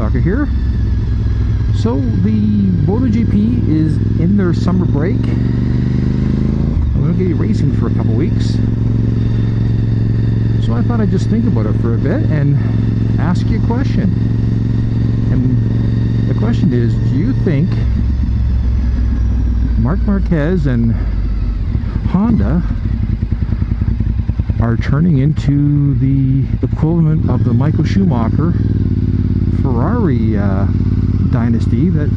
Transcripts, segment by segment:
DeathsTalker here. So the MotoGP is in their summer break. I'm going to get racing for a couple weeks. So I thought I'd just think about it for a bit and ask you a question. And the question is, do you think Marc Marquez and Honda are turning into the equivalent of the Michael Schumacher Ferrari dynasty that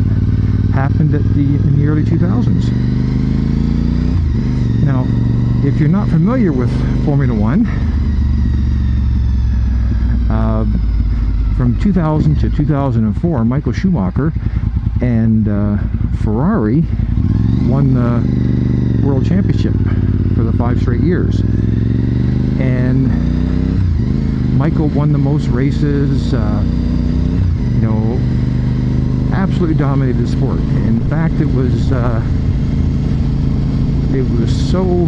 happened in the early 2000s? Now, if you're not familiar with Formula One, from 2000 to 2004, Michael Schumacher and Ferrari won the World Championship for the 5 straight years. And Michael won the most races, you know, absolutely dominated the sport. In fact, it was so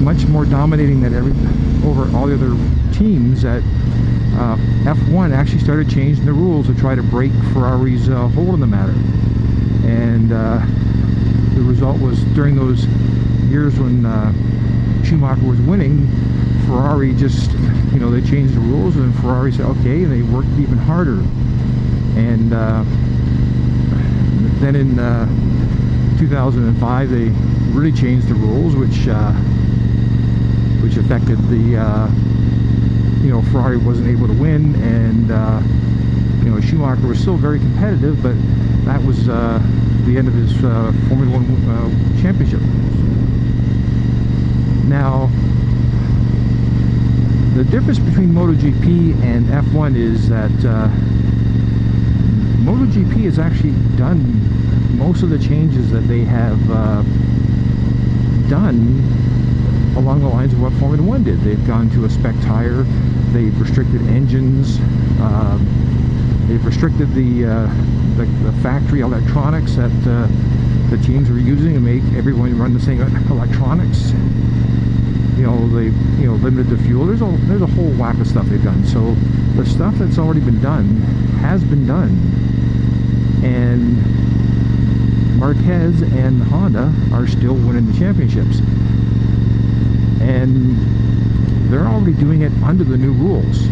much more dominating than over all the other teams that F1 actually started changing the rules to try to break Ferrari's hold on the matter. And the result was, during those years when Schumacher was winning, Ferrari just, you know, they changed the rules, and Ferrari said okay, and they worked even harder. And then in 2005 they really changed the rules, which affected the you know, Ferrari wasn't able to win, and you know, Schumacher was still very competitive, but that was the end of his Formula One championship. Now, the difference between MotoGP and F1 is that MotoGP has actually done most of the changes that they have done along the lines of what Formula One did. They've gone to a spec tire, they've restricted engines, they've restricted the factory electronics that the teams were using and make everyone run the same electronics. You know, they limited the fuel. There's a whole whack of stuff they've done. So the stuff that's already been done has been done, and Marquez and Honda are still winning the championships, and they're already doing it under the new rules.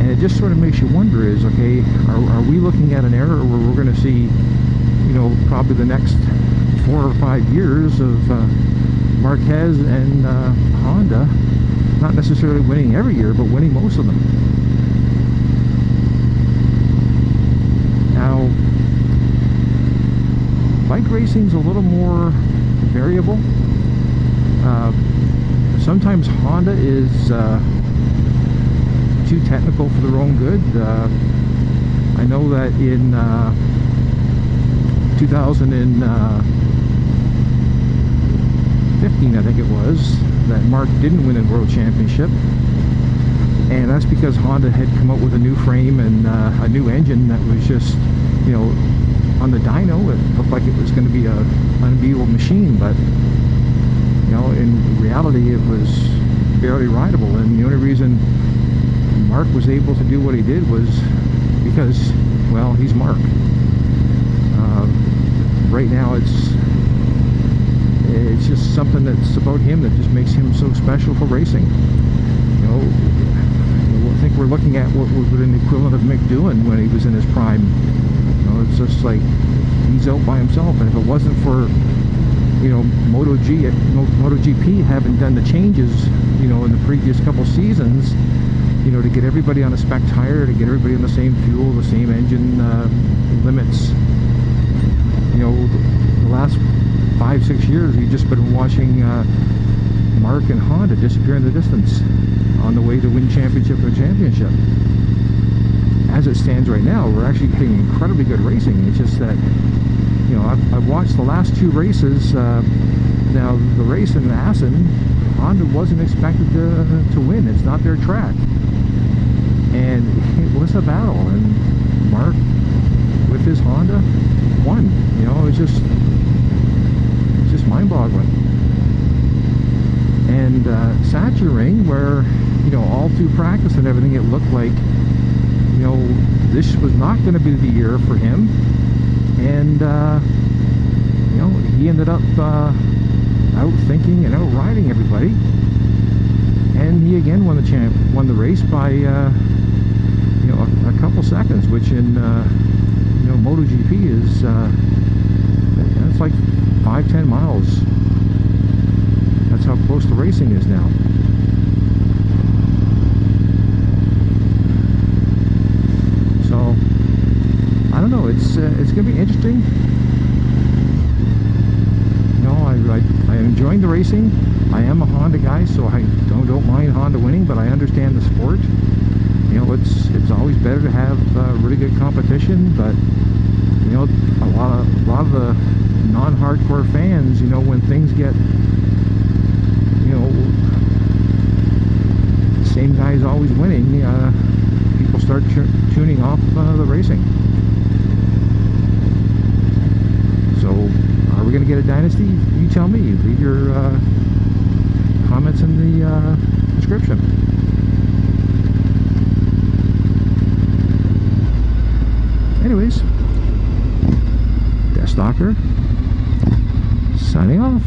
And it just sort of makes you wonder, is, okay, are we looking at an era where we're going to see, you know, probably the next 4 or 5 years of Marquez and Honda not necessarily winning every year, but winning most of them? Now, bike racing's a little more variable. Sometimes Honda is too technical for their own good. I know that in 2015, I think it was, that Marc didn't win a world championship, and that's because Honda had come up with a new frame and a new engine that was just, you know, on the dyno it looked like it was going to be an unbeatable machine, but you know, in reality it was barely rideable. And the only reason Marc was able to do what he did was because, well, he's Marc. Right now it's just something that's about him that just makes him so special for racing. You know, I think we're looking at what would be an equivalent of Mick doing when he was in his prime. You know, it's just like he's out by himself, and if it wasn't for, you know, MotoGP having done the changes, you know, in the previous couple seasons, you know, to get everybody on a spec tire, to get everybody on the same fuel, the same engine limits, you know, the last 5-6 years you've just been watching Marc and Honda disappear in the distance on the way to win championship or championship. As it stands right now, we're actually getting incredibly good racing. It's just that, you know, I've watched the last 2 races. Now, the race in Assen, Honda wasn't expected to win. It's not their track. And it was a battle, and Marc, with his Honda, won. You know, it's just mind-boggling. And Sachsenring, where, you all through practice and everything, it looked like, this was not going to be the year for him. And, he ended up out-thinking and out-riding everybody. And he again won the race by, a couple seconds, which in, MotoGP is, it's like 5-10 miles. That's how close the racing is now. So, I don't know, it's going to be interesting. I'm enjoying the racing. I am a Honda guy, so I don't mind Honda winning, but I understand the sport. It's always better to have really good competition, but a lot of the non-hardcore fans, when things get, the same guy's always winning, people start tuning off the racing. So, are we going to get a dynasty? You tell me. Leave your comments in the description. Anyways, DeathsStalker signing off.